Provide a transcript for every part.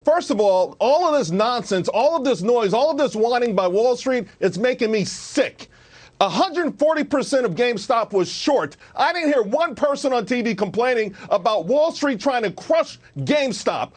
First of all of this nonsense, all of this noise, all of this whining by Wall Street, it's making me sick. 140% of GameStop was short. I didn't hear one person on TV complaining about Wall Street trying to crush GameStop.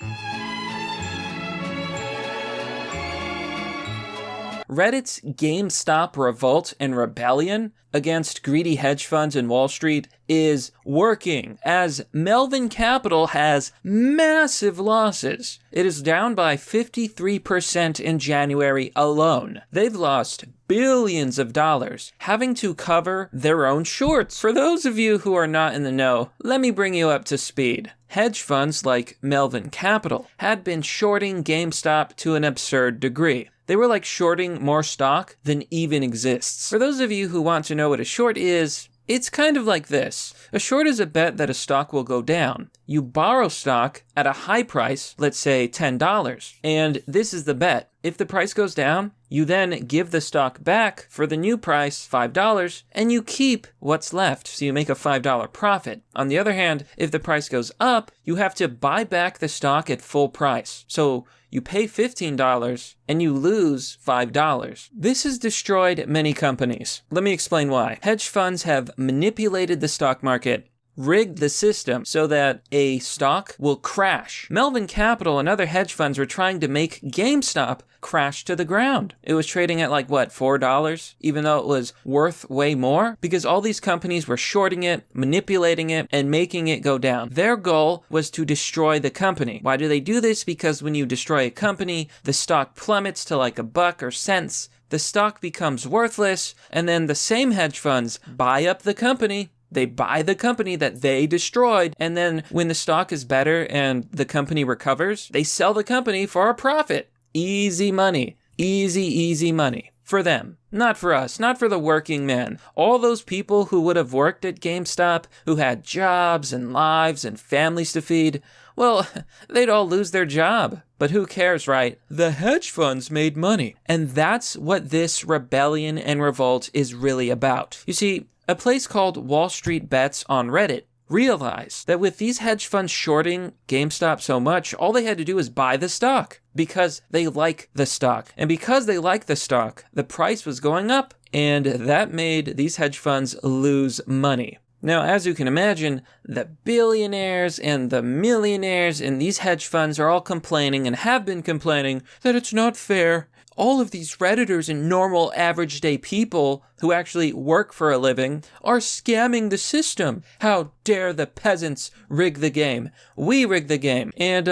Reddit's GameStop revolt and rebellion against greedy hedge funds and Wall Street is working, as Melvin Capital has massive losses. It is down by 53% in January alone. They've lost billions of dollars, having to cover their own shorts. For those of you who are not in the know, let me bring you up to speed. Hedge funds like Melvin Capital had been shorting GameStop to an absurd degree. They were like shorting more stock than even exists. For those of you who want to know what a short is, it's kind of like this. A short is a bet that a stock will go down. You borrow stock at a high price, let's say $10, and this is the bet. If the price goes down, you then give the stock back for the new price, $5, and you keep what's left, so you make a $5 profit. On the other hand, if the price goes up, you have to buy back the stock at full price. So you pay $15 and you lose $5. This has destroyed many companies. Let me explain why. Hedge funds have manipulated the stock market, rigged the system so that a stock will crash. Melvin Capital and other hedge funds were trying to make GameStop crash to the ground. It was trading at like, what, $4? Even though it was worth way more? Because all these companies were shorting it, manipulating it, and making it go down. Their goal was to destroy the company. Why do they do this? Because when you destroy a company, the stock plummets to like $1 or cents. The stock becomes worthless, and then the same hedge funds buy up the company. They buy the company that they destroyed, and then when the stock is better and the company recovers, they sell the company for a profit. Easy money. Easy money. For them. Not for us. Not for the working man. All those people who would have worked at GameStop, who had jobs and lives and families to feed, well, they'd all lose their job. But who cares, right? The hedge funds made money. And that's what this rebellion and revolt is really about. You see, a place called WallStreetBets on Reddit realized that with these hedge funds shorting GameStop so much, all they had to do was buy the stock because they like the stock. And because they like the stock, the price was going up, and that made these hedge funds lose money. Now, as you can imagine, the billionaires and the millionaires in these hedge funds are all complaining and have been complaining that it's not fair. All of these Redditors and normal average day people who actually work for a living are scamming the system. How dare the peasants rig the game? We rig the game. And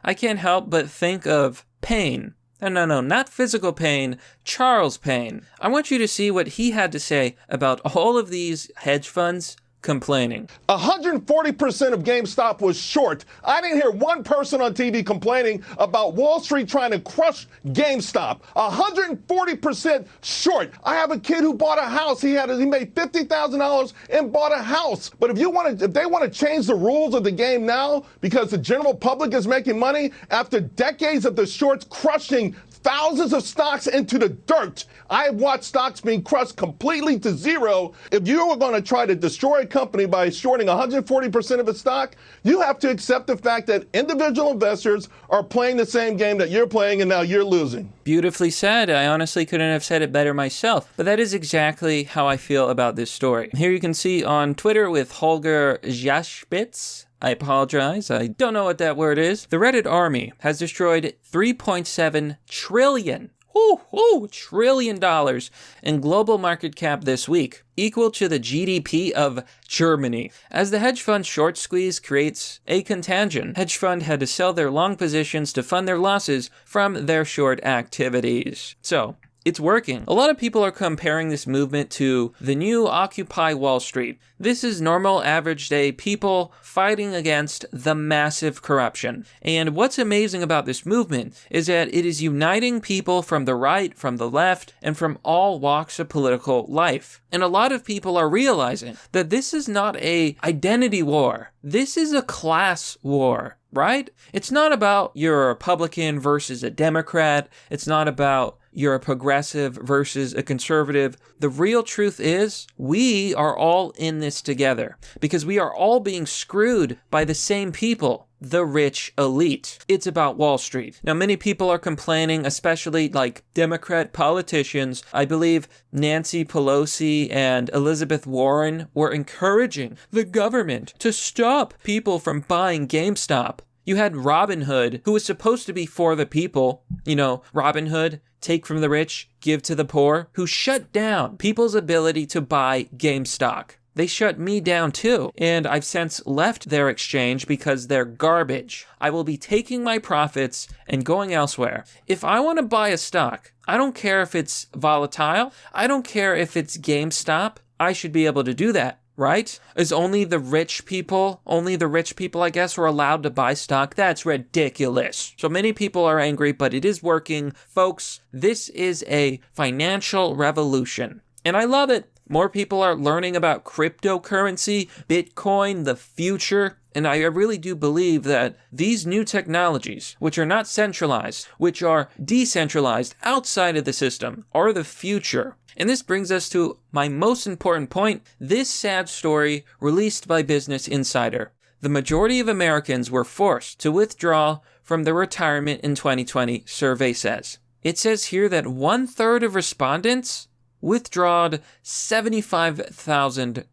I can't help but think of Payne. No, not physical pain, Charles Payne. I want you to see what he had to say about all of these hedge funds complaining. 140% of GameStop was short. I didn't hear one person on TV complaining about Wall Street trying to crush GameStop. 140% short. I have a kid who bought a house. He made $50,000 and bought a house. But if they want to change the rules of the game now because the general public is making money after decades of the shorts crushing thousands of stocks into the dirt. I have watched stocks being crushed completely to zero. If you are going to try to destroy a company by shorting 140% of its stock, you have to accept the fact that individual investors are playing the same game that you're playing, and now you're losing. Beautifully said. I honestly couldn't have said it better myself. But that is exactly how I feel about this story. Here you can see on Twitter with Holger Jaspitz. I apologize, I don't know what that word is. The Reddit army has destroyed $3.7 trillion in global market cap this week, equal to the GDP of Germany. As the hedge fund short squeeze creates a contagion, hedge fund had to sell their long positions to fund their losses from their short activities. So, it's working. A lot of people are comparing this movement to the new Occupy Wall Street. This is normal, average day people fighting against the massive corruption. And what's amazing about this movement is that it is uniting people from the right, from the left, and from all walks of political life. And a lot of people are realizing that this is not an identity war. This is a class war, right? It's not about you're a Republican versus a Democrat. It's not about you're a progressive versus a conservative. The real truth is we are all in this together because we are all being screwed by the same people. the rich elite. It's about Wall Street. Now, many people are complaining, especially like Democrat politicians. I believe Nancy Pelosi and Elizabeth Warren were encouraging the government to stop people from buying GameStop. You had Robinhood, who was supposed to be for the people, Robinhood, take from the rich, give to the poor, who shut down people's ability to buy GameStop. They shut me down too, and I've since left their exchange because they're garbage. I will be taking my profits and going elsewhere. If I want to buy a stock, I don't care if it's volatile, I don't care if it's GameStop, I should be able to do that. Right? Is only the rich people, I guess, are allowed to buy stock? That's ridiculous. So many people are angry, but it is working. Folks, this is a financial revolution. And I love it. More people are learning about cryptocurrency, Bitcoin, the future. And I really do believe that these new technologies, which are not centralized, which are decentralized outside of the system, are the future. And this brings us to my most important point, this sad story released by Business Insider. The majority of Americans were forced to withdraw from their retirement in 2020, survey says. It says here that 1/3 of respondents withdrawed $75,000.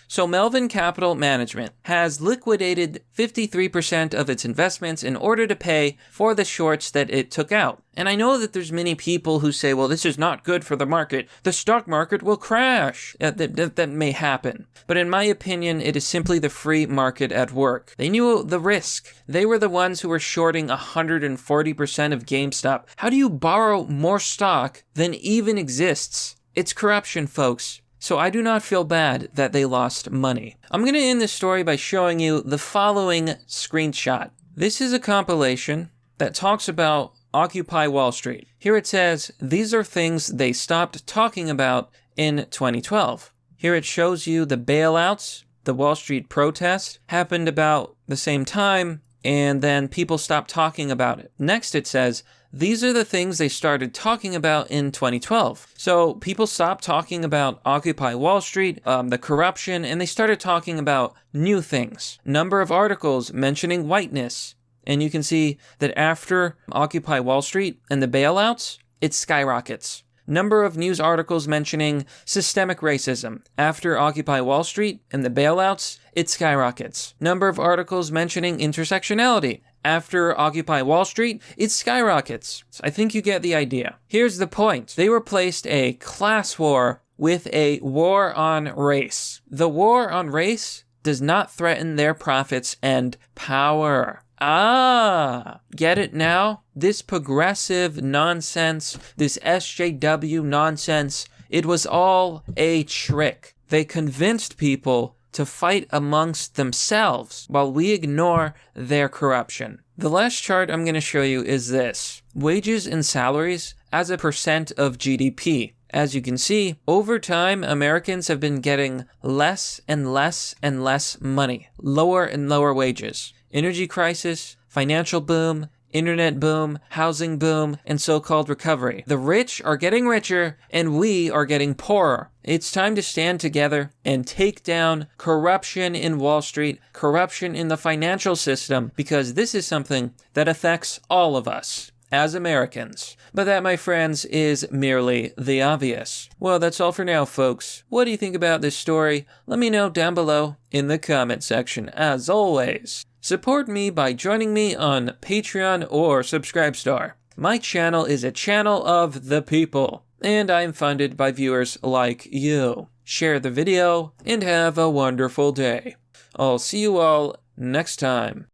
So Melvin Capital Management has liquidated 53% of its investments in order to pay for the shorts that it took out. And I know that there's many people who say, well, this is not good for the market. The stock market will crash. That may happen. But in my opinion, it is simply the free market at work. They knew the risk. They were the ones who were shorting 140% of GameStop. How do you borrow more stock than even exists? It's corruption, folks. So I do not feel bad that they lost money. I'm going to end this story by showing you the following screenshot. This is a compilation that talks about Occupy Wall Street. Here it says, these are things they stopped talking about in 2012. Here it shows you the bailouts, the Wall Street protest happened about the same time, and then people stopped talking about it. Next it says, these are the things they started talking about in 2012. So people stopped talking about Occupy Wall Street, the corruption, and they started talking about new things. Number of articles mentioning whiteness. And you can see that after Occupy Wall Street and the bailouts, it skyrockets. Number of news articles mentioning systemic racism. After Occupy Wall Street and the bailouts, it skyrockets. Number of articles mentioning intersectionality. After Occupy Wall Street, it skyrockets. I think you get the idea. Here's the point. They replaced a class war with a war on race. The war on race does not threaten their profits and power. Get it now? This progressive nonsense, this SJW nonsense, it was all a trick. They convinced people to fight amongst themselves while we ignore their corruption. The last chart I'm going to show you is this. Wages and salaries as a percent of GDP. As you can see, over time, Americans have been getting less and less and less money, lower and lower wages. Energy crisis, financial boom, internet boom, housing boom, and so-called recovery. The rich are getting richer, and we are getting poorer. It's time to stand together and take down corruption in Wall Street, corruption in the financial system, because this is something that affects all of us as Americans. But that, my friends, is merely the obvious. Well, that's all for now, folks. What do you think about this story? Let me know down below in the comment section. As always, support me by joining me on Patreon or Subscribestar. My channel is a channel of the people, and I'm funded by viewers like you. Share the video, and have a wonderful day. I'll see you all next time.